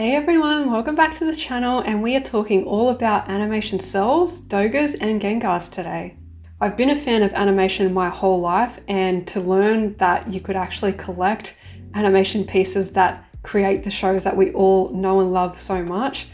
Hey everyone, welcome back to the channel, and we are talking all about animation Cels, Dougas and Gengas today. I've been a fan of animation my whole life, and to learn that you could actually collect animation pieces that create the shows that we all know and love so much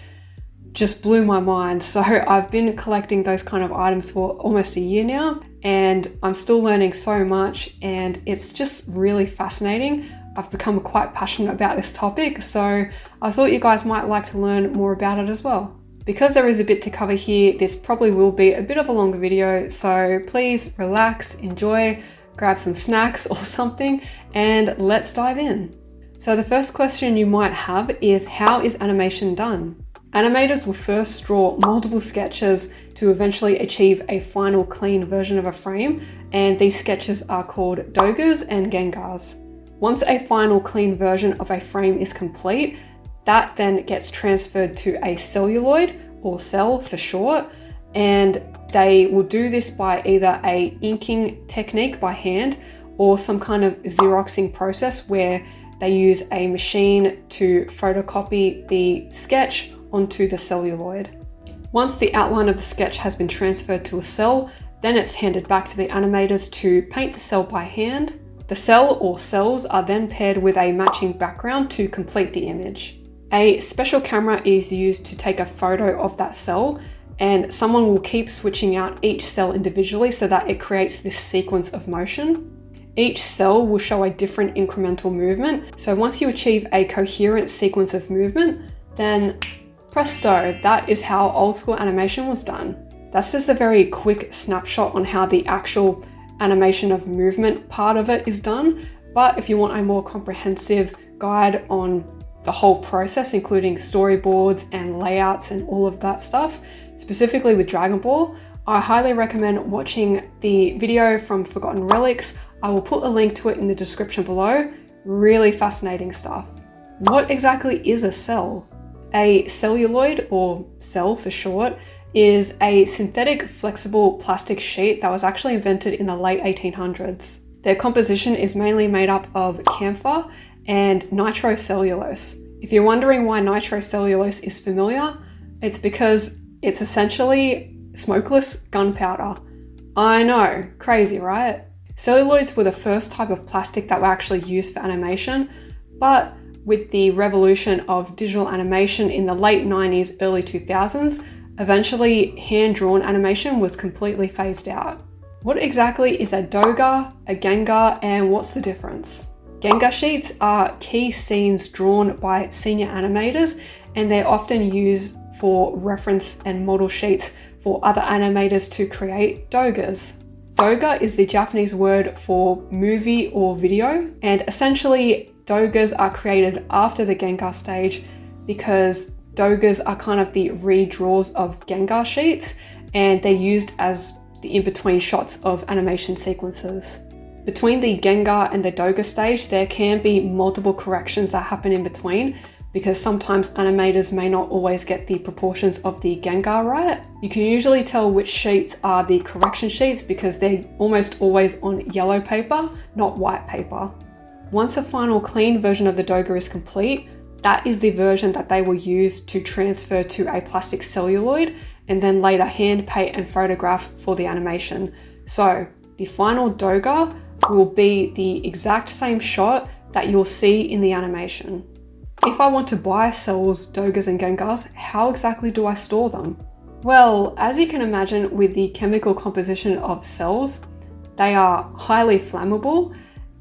just blew my mind. So I've been collecting those kind of items for almost a year now, and I'm still learning so much, and it's just really fascinating. I've become quite passionate about this topic, so I thought you guys might like to learn more about it as well. Because there is a bit to cover here, this probably will be a bit of a longer video, so please relax, enjoy, grab some snacks or something, and let's dive in. So the first question you might have is, how is animation done? Animators will first draw multiple sketches to eventually achieve a final clean version of a frame, and these sketches are called Dougas and Gengas. Once a final clean version of a frame is complete, that then gets transferred to a celluloid, or cel for short, and they will do this by either a inking technique by hand or some kind of Xeroxing process where they use a machine to photocopy the sketch onto the celluloid. Once the outline of the sketch has been transferred to a cel, then it's handed back to the animators to paint the cel by hand. The cel or cels are then paired with a matching background to complete the image. A special camera is used to take a photo of that cel, and someone will keep switching out each cel individually so that it creates this sequence of motion. Each cel will show a different incremental movement, so once you achieve a coherent sequence of movement, then presto, that is how old school animation was done. That's just a very quick snapshot on how the actual animation of movement part of it is done, but if you want a more comprehensive guide on the whole process, including storyboards and layouts and all of that stuff, specifically with Dragon Ball, I highly recommend watching the video from Forgotten Relics. I will put a link to it in the description below. Really fascinating stuff. What exactly is a cel? A celluloid, or cel for short, is a synthetic flexible plastic sheet that was actually invented in the late 1800s. Their composition is mainly made up of camphor and nitrocellulose. If you're wondering why nitrocellulose is familiar, it's because it's essentially smokeless gunpowder. I know, crazy, right? Celluloids were the first type of plastic that were actually used for animation, but with the revolution of digital animation in the late 90s, early 2000s, eventually hand-drawn animation was completely phased out. What exactly is a Douga, a Genga, and what's the difference? Genga sheets are key scenes drawn by senior animators, and they're often used for reference and model sheets for other animators to create Dougas. Douga is the Japanese word for movie or video, and essentially Dougas are created after the Genga stage because Dougas are kind of the redraws of Genga sheets, and they're used as the in-between shots of animation sequences. Between the Genga and the Douga stage, there can be multiple corrections that happen in between, because sometimes animators may not always get the proportions of the Genga right. You can usually tell which sheets are the correction sheets because they're almost always on yellow paper, not white paper. Once a final clean version of the Douga is complete, that is the version that they will use to transfer to a plastic celluloid and then later hand paint and photograph for the animation. So the final Douga will be the exact same shot that you'll see in the animation. If I want to buy Cels, Dougas and Gengas, how exactly do I store them? Well, as you can imagine with the chemical composition of Cels, they are highly flammable,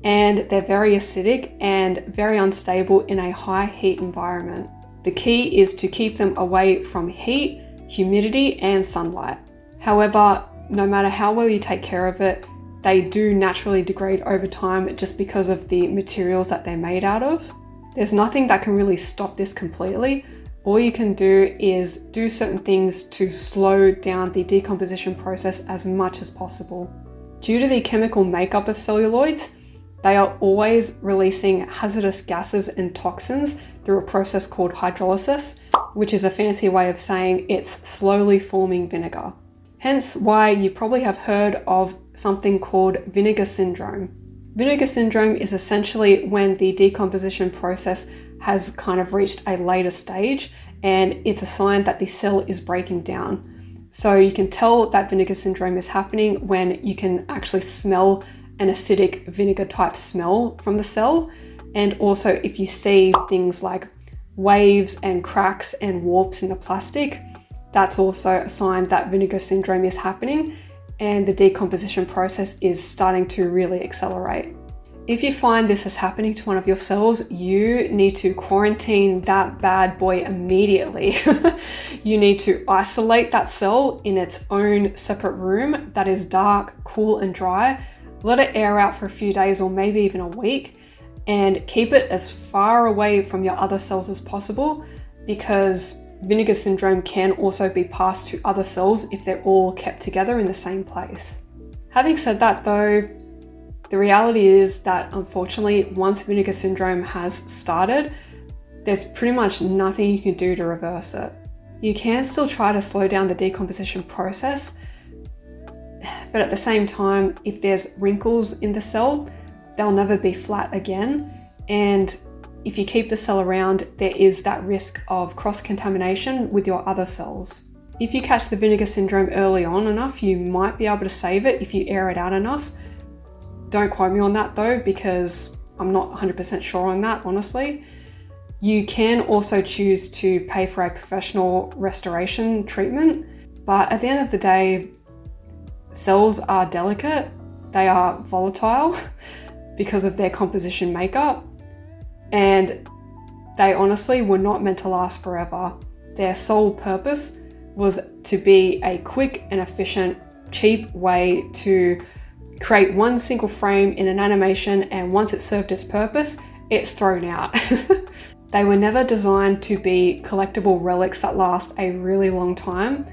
and they're very acidic and very unstable in a high heat environment. The key is to keep them away from heat, humidity, and sunlight. However, no matter how well you take care of it, they do naturally degrade over time just because of the materials that they're made out of. There's nothing that can really stop this completely. All you can do is do certain things to slow down the decomposition process as much as possible. Due to the chemical makeup of celluloids, they are always releasing hazardous gases and toxins through a process called hydrolysis, which is a fancy way of saying it's slowly forming vinegar. Hence why you probably have heard of something called vinegar syndrome. Vinegar syndrome is essentially when the decomposition process has kind of reached a later stage, and it's a sign that the cell is breaking down. So you can tell that vinegar syndrome is happening when you can actually smell an acidic vinegar type smell from the cell. And also if you see things like waves and cracks and warps in the plastic, that's also a sign that vinegar syndrome is happening and the decomposition process is starting to really accelerate. If you find this is happening to one of your cells, you need to quarantine that bad boy immediately. You need to isolate that cell in its own separate room that is dark, cool, and dry. Let it air out for a few days or maybe even a week, and keep it as far away from your other cells as possible, because vinegar syndrome can also be passed to other cells if they're all kept together in the same place. Having said that though, the reality is that unfortunately, once vinegar syndrome has started, there's pretty much nothing you can do to reverse it. You can still try to slow down the decomposition process, but at the same time, if there's wrinkles in the cell, they'll never be flat again. And if you keep the cell around, there is that risk of cross-contamination with your other cells. If you catch the vinegar syndrome early on enough, you might be able to save it if you air it out enough. Don't quote me on that though, because I'm not 100% sure on that, honestly. You can also choose to pay for a professional restoration treatment, but at the end of the day, cells are delicate, they are volatile because of their composition makeup, and they honestly were not meant to last forever. Their sole purpose was to be a quick and efficient, cheap way to create one single frame in an animation, and once it served its purpose, it's thrown out. They were never designed to be collectible relics that last a really long time.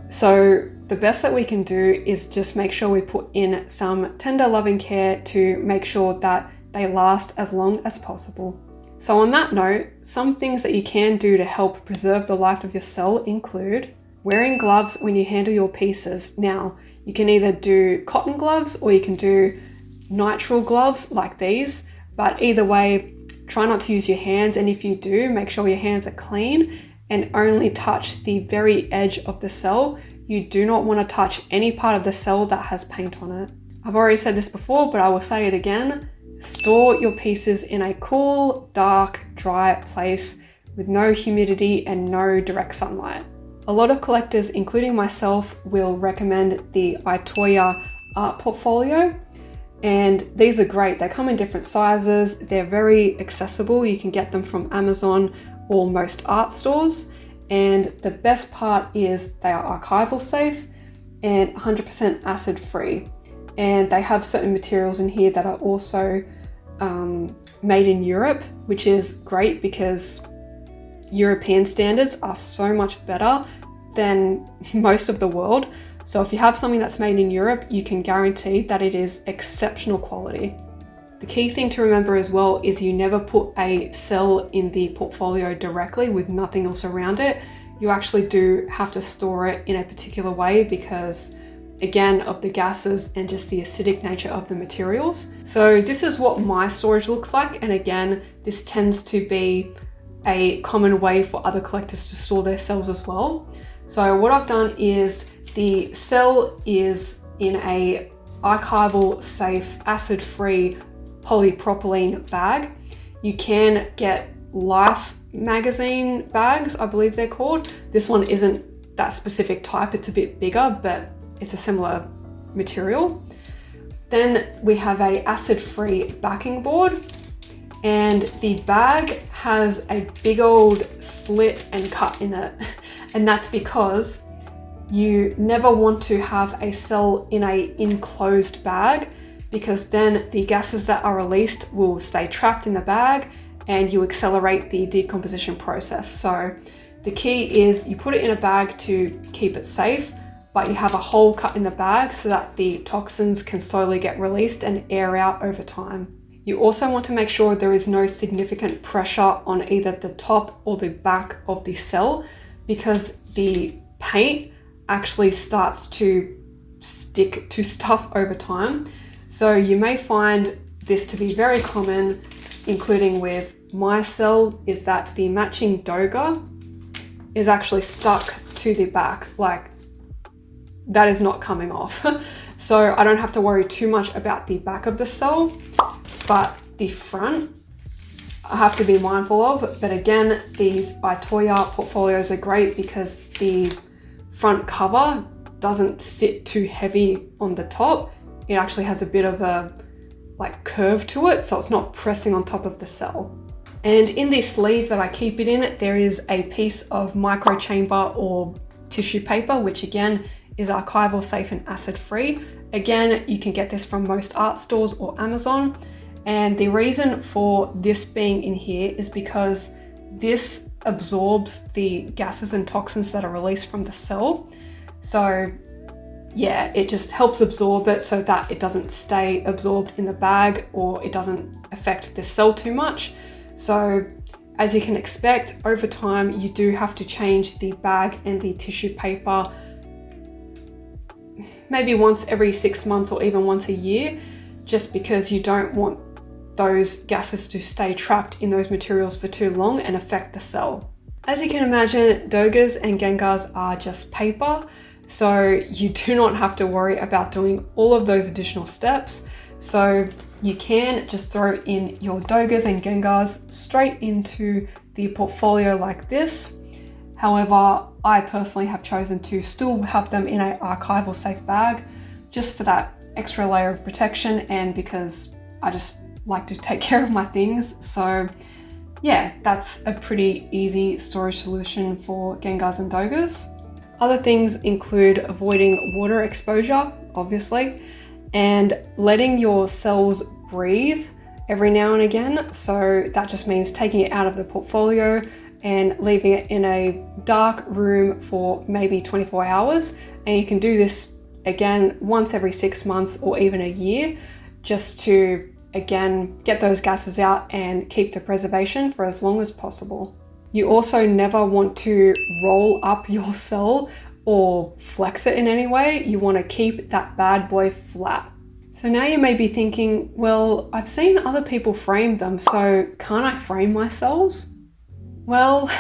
So the best that we can do is just make sure we put in some tender loving care to make sure that they last as long as possible. So on that note, some things that you can do to help preserve the life of your cell include wearing gloves when you handle your pieces. Now, you can either do cotton gloves or you can do nitrile gloves like these, but either way, try not to use your hands, and if you do, make sure your hands are clean and only touch the very edge of the cell. You do not want to touch any part of the cell that has paint on it. I've already said this before, but I will say it again. Store your pieces in a cool, dark, dry place with no humidity and no direct sunlight. A lot of collectors, including myself, will recommend the Itoya art portfolio, and these are great. They come in different sizes, they're very accessible. You can get them from Amazon or most art stores, and the best part is they are archival safe and 100% acid free, and they have certain materials in here that are also made in Europe, which is great because European standards are so much better than most of the world. So if you have something that's made in Europe, you can guarantee that it is exceptional quality. The key thing to remember as well is you never put a cell in the portfolio directly with nothing else around it. You actually do have to store it in a particular way because, again, of the gases and just the acidic nature of the materials. So this is what my storage looks like, and again, this tends to be a common way for other collectors to store their cells as well. So what I've done is the cell is in a archival safe, acid-free polypropylene bag. You can get Life magazine bags, I believe they're called. This one isn't that specific type, it's a bit bigger, but it's a similar material. Then we have a acid-free backing board, and the bag has a big old slit and cut in it. And that's because you never want to have a cell in a enclosed bag, because then the gases that are released will stay trapped in the bag and you accelerate the decomposition process. So the key is you put it in a bag to keep it safe, but you have a hole cut in the bag so that the toxins can slowly get released and air out over time. You also want to make sure there is no significant pressure on either the top or the back of the cell, because the paint actually starts to stick to stuff over time. So you may find this to be very common, including with my cell is that the matching Douga is actually stuck to the back, like that is not coming off. So I don't have to worry too much about the back of the cell, but the front I have to be mindful of. But again, these by Toy Art portfolios are great because the front cover doesn't sit too heavy on the top. It actually has a bit of a like curve to it, so it's not pressing on top of the cell. And in this sleeve that I keep it in, there is a piece of micro chamber or tissue paper, which again is archival, safe and acid free. Again, you can get this from most art stores or Amazon. And the reason for this being in here is because this absorbs the gases and toxins that are released from the cell. So yeah, it just helps absorb it so that it doesn't stay absorbed in the bag or it doesn't affect the cell too much. So as you can expect, over time, you do have to change the bag and the tissue paper maybe once every 6 months or even once a year, just because you don't want those gases to stay trapped in those materials for too long and affect the cell. As you can imagine, Dougas and Gengas are just paper, so you do not have to worry about doing all of those additional steps. So you can just throw in your Dougas and Gengas straight into the portfolio like this. However, I personally have chosen to still have them in an archival safe bag just for that extra layer of protection and because I just like to take care of my things. So yeah, that's a pretty easy storage solution for Gengas and Dougas. Other things include avoiding water exposure, obviously, and letting your cells breathe every now and again. So that just means taking it out of the portfolio and leaving it in a dark room for maybe 24 hours. And you can do this again once every 6 months or even a year, just to again get those gases out and keep the preservation for as long as possible. You also never want to roll up your cell or flex it in any way. You want to keep that bad boy flat. So now you may be thinking, well, I've seen other people frame them, so can't I frame my cells? Well,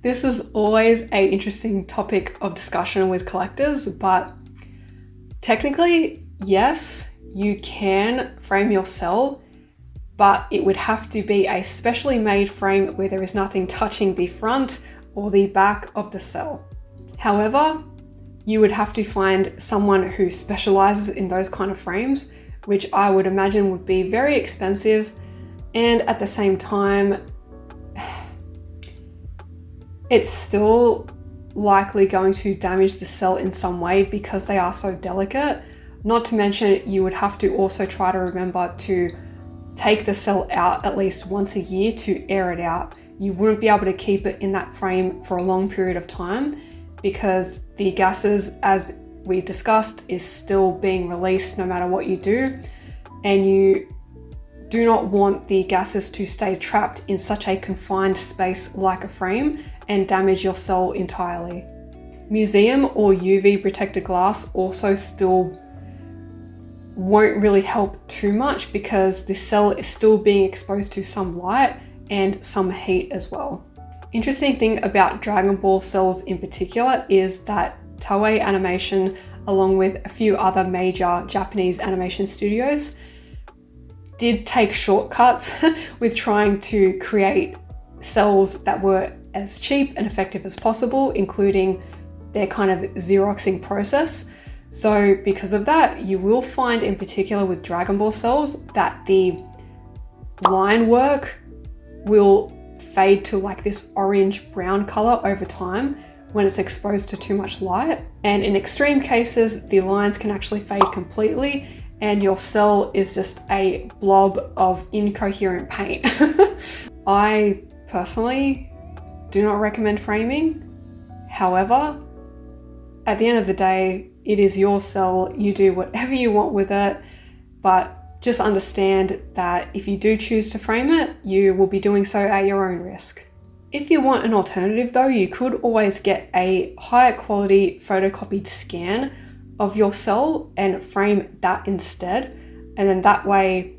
this is always an interesting topic of discussion with collectors, but technically, yes, you can frame your cell, but it would have to be a specially made frame where there is nothing touching the front or the back of the cell. However, you would have to find someone who specializes in those kind of frames, which I would imagine would be very expensive, and at the same time, it's still likely going to damage the cell in some way because they are so delicate. Not to mention, you would have to also try to remember to take the cell out at least once a year to air it out. You wouldn't be able to keep it in that frame for a long period of time because the gases, as we discussed, is still being released no matter what you do. And you do not want the gases to stay trapped in such a confined space like a frame and damage your cell entirely. Museum or UV protected glass also still won't really help too much because the cell is still being exposed to some light and some heat as well. Interesting thing about Dragon Ball cells in particular is that Toei Animation, along with a few other major Japanese animation studios, did take shortcuts with trying to create cells that were as cheap and effective as possible, including their kind of Xeroxing process. So because of that, you will find in particular with Dragon Ball cells that the line work will fade to like this orange brown color over time when it's exposed to too much light. And in extreme cases, the lines can actually fade completely and your cell is just a blob of incoherent paint. I personally do not recommend framing. However, at the end of the day, it is your cell. You do whatever you want with it, but just understand that if you do choose to frame it, you will be doing so at your own risk. If you want an alternative though, you could always get a higher quality photocopied scan of your cell and frame that instead. And then that way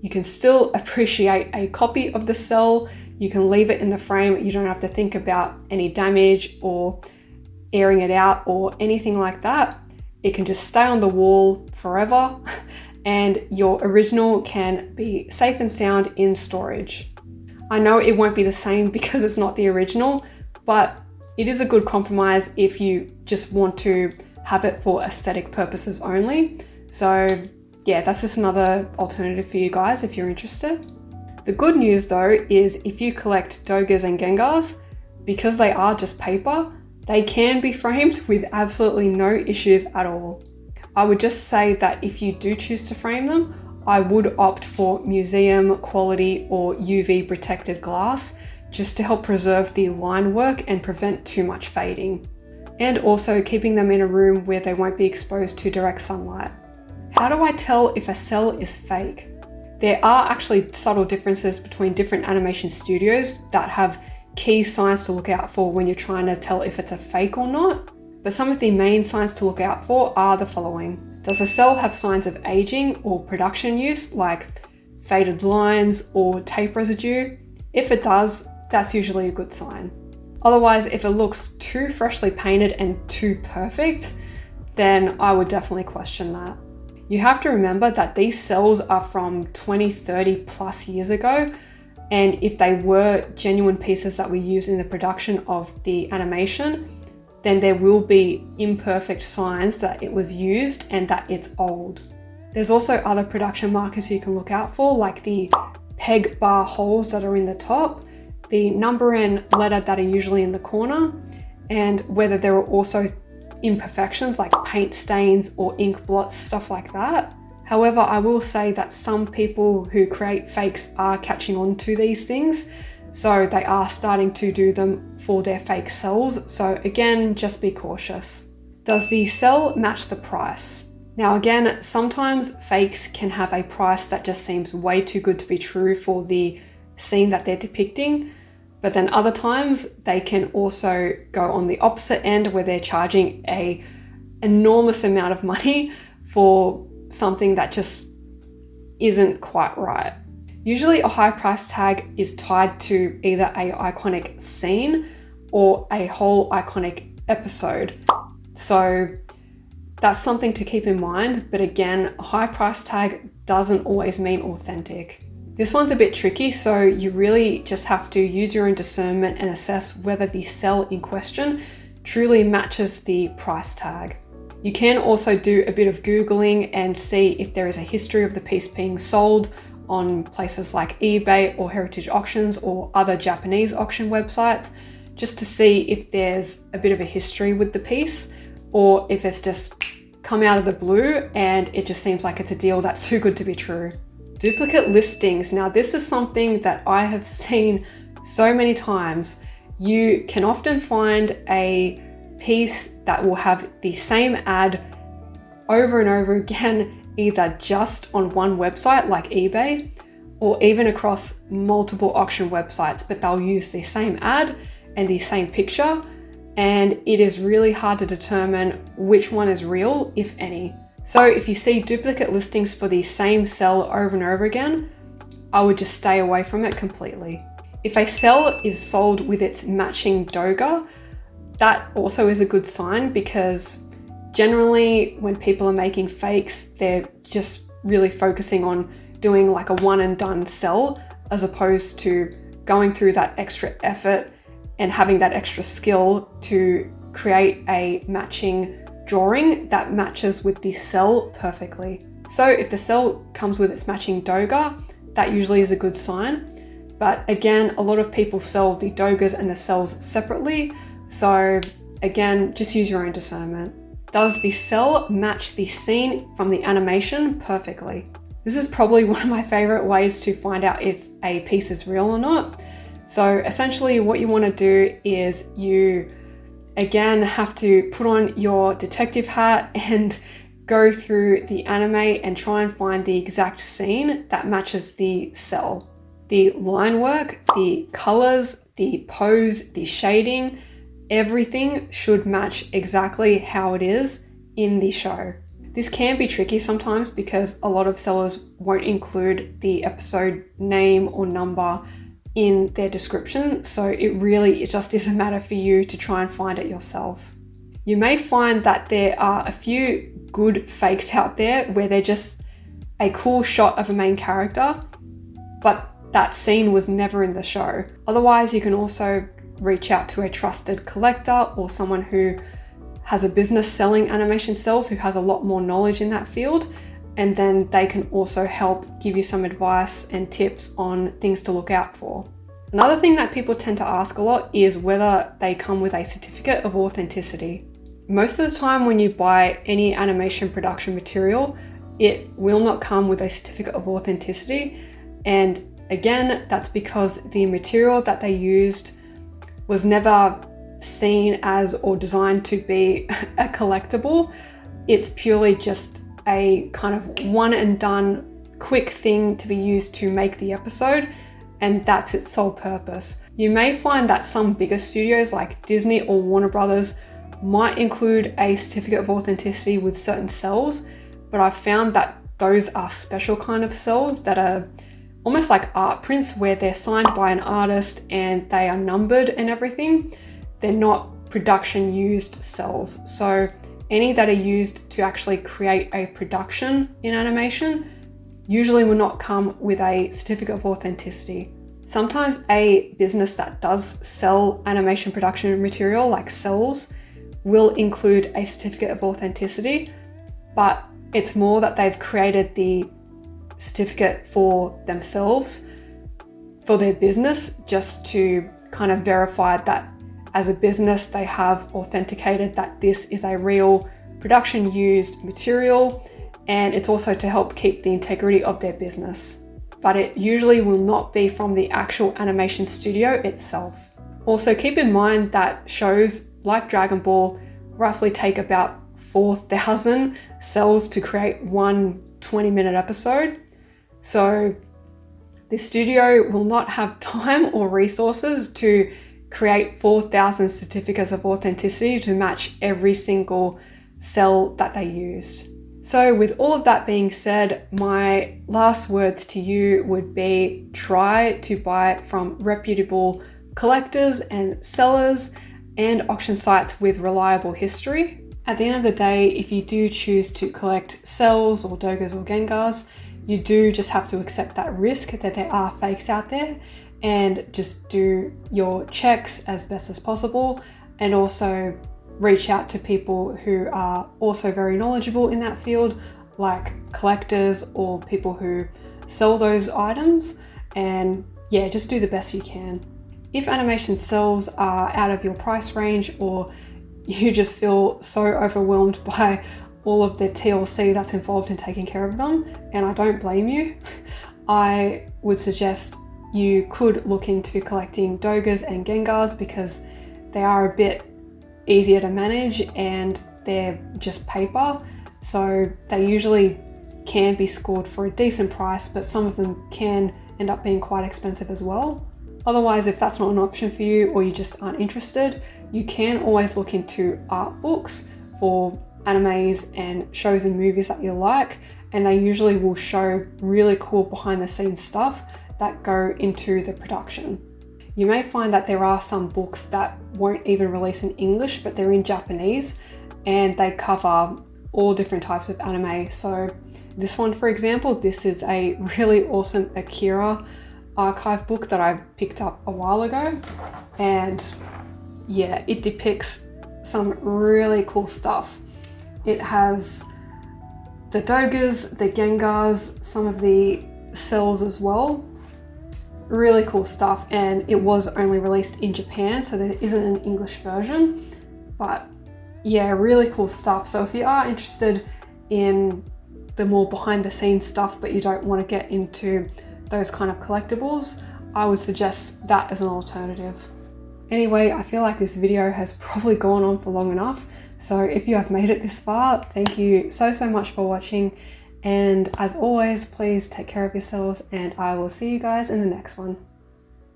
you can still appreciate a copy of the cel. You can leave it in the frame. You don't have to think about any damage or airing it out or anything like that. It can just stay on the wall forever and your original can be safe and sound in storage. I know it won't be the same because it's not the original, but it is a good compromise if you just want to have it for aesthetic purposes only. So yeah, that's just another alternative for you guys if you're interested. The good news though is if you collect Dougas and Gengas, because they are just paper, they can be framed with absolutely no issues at all. I would just say that if you do choose to frame them, I would opt for museum quality or UV protected glass just to help preserve the line work and prevent too much fading. And also keeping them in a room where they won't be exposed to direct sunlight. How do I tell if a cel is fake? There are actually subtle differences between different animation studios that have key signs to look out for when you're trying to tell if it's a fake or not. But some of the main signs to look out for are the following. Does the cel have signs of aging or production use, like faded lines or tape residue? If it does, that's usually a good sign. Otherwise, if it looks too freshly painted and too perfect, then I would definitely question that. You have to remember that these cels are from 20, 30 plus years ago, and if they were genuine pieces that we use in the production of the animation, then there will be imperfect signs that it was used and that it's old. There's also other production markers you can look out for, like the peg bar holes that are in the top, the number and letter that are usually in the corner, and whether there are also imperfections like paint stains or ink blots, stuff like that. However, I will say that some people who create fakes are catching on to these things, so they are starting to do them for their fake cels. So again, just be cautious. Does the cel match the price? Now again, sometimes fakes can have a price that just seems way too good to be true for the scene that they're depicting, but then other times they can also go on the opposite end where they're charging an enormous amount of money for something that just isn't quite right. Usually a high price tag is tied to either an iconic scene or a whole iconic episode. So that's something to keep in mind, but again, a high price tag doesn't always mean authentic. This one's a bit tricky, so you really just have to use your own discernment and assess whether the cel in question truly matches the price tag. You can also do a bit of Googling and see if there is a history of the piece being sold on places like eBay or heritage auctions or other Japanese auction websites, just to see if there's a bit of a history with the piece, or if it's just come out of the blue and it just seems like it's a deal that's too good to be true. Duplicate listings. Now this is something that I have seen so many times. You can often find a piece that will have the same ad over and over again, either just on one website like eBay or even across multiple auction websites, but they'll use the same ad and the same picture, and it is really hard to determine which one is real, if any. So if you see duplicate listings for the same cel over and over again, I would just stay away from it completely. If a cel is sold with its matching Douga, that also is a good sign, because generally when people are making fakes, they're just really focusing on doing like a one and done cel, as opposed to going through that extra effort and having that extra skill to create a matching drawing that matches with the cel perfectly. So if the cel comes with its matching Douga, that usually is a good sign. But again, a lot of people sell the Dougas and the cels separately. So again, just use your own discernment. Does the cel match the scene from the animation perfectly? This is probably one of my favorite ways to find out if a piece is real or not. So essentially what you want to do is you again have to put on your detective hat and go through the anime and try and find the exact scene that matches the cel. The line work, the colors, the pose, the shading, everything should match exactly how it is in the show. This can be tricky sometimes because a lot of sellers won't include the episode name or number in their description, so it just is a matter for you to try and find it yourself. You may find that there are a few good fakes out there where they're just a cool shot of a main character, but that scene was never in the show. Otherwise, you can also reach out to a trusted collector or someone who has a business selling animation cells who has a lot more knowledge in that field, and then they can also help give you some advice and tips on things to look out for. Another thing that people tend to ask a lot is whether they come with a certificate of authenticity. Most of the time when you buy any animation production material, it will not come with a certificate of authenticity, and again, that's because the material that they used was never seen as or designed to be a collectible. It's purely just a kind of one and done quick thing to be used to make the episode, and that's its sole purpose. You may find that some bigger studios like Disney or Warner Brothers might include a certificate of authenticity with certain cells, but I've found that those are special kind of cells that are almost like art prints where they're signed by an artist and they are numbered and everything. They're not production used cells. So any that are used to actually create a production in animation usually will not come with a certificate of authenticity. Sometimes a business that does sell animation production material like Cels will include a certificate of authenticity, but it's more that they've created the certificate for themselves, for their business, just to kind of verify that as a business they have authenticated that this is a real production used material, and it's also to help keep the integrity of their business. But it usually will not be from the actual animation studio itself. Also keep in mind that shows like Dragon Ball roughly take about 4,000 cells to create one 20-minute episode. So the studio will not have time or resources to create 4,000 certificates of authenticity to match every single cell that they used. So with all of that being said, my last words to you would be try to buy from reputable collectors and sellers and auction sites with reliable history. At the end of the day, if you do choose to collect Cels or Dougas or Gengas, you do just have to accept that risk that there are fakes out there, and just do your checks as best as possible, and also reach out to people who are also very knowledgeable in that field, like collectors or people who sell those items, and yeah, just do the best you can. If animation cells are out of your price range, or you just feel so overwhelmed by all of the TLC that's involved in taking care of them, and I don't blame you, I would suggest you could look into collecting Dougas and Gengas because they are a bit easier to manage and they're just paper, so they usually can be scored for a decent price, but some of them can end up being quite expensive as well. Otherwise, if that's not an option for you or you just aren't interested, you can always look into art books for animes and shows and movies that you like, and they usually will show really cool behind the scenes stuff that go into the production. You may find that there are some books that won't even release in English, but they're in Japanese and they cover all different types of anime. So this one, for example, this is a really awesome Akira archive book that I picked up a while ago, and yeah, it depicts some really cool stuff. It has the Dougas, the Gengas, some of the Cels as well. Really cool stuff, and it was only released in Japan, so there isn't an English version, but yeah, really cool stuff. So if you are interested in the more behind the scenes stuff but you don't want to get into those kind of collectibles, I would suggest that as an alternative. Anyway, I feel like this video has probably gone on for long enough, so if you have made it this far, thank you so much for watching, and as always, please take care of yourselves, and I will see you guys in the next one.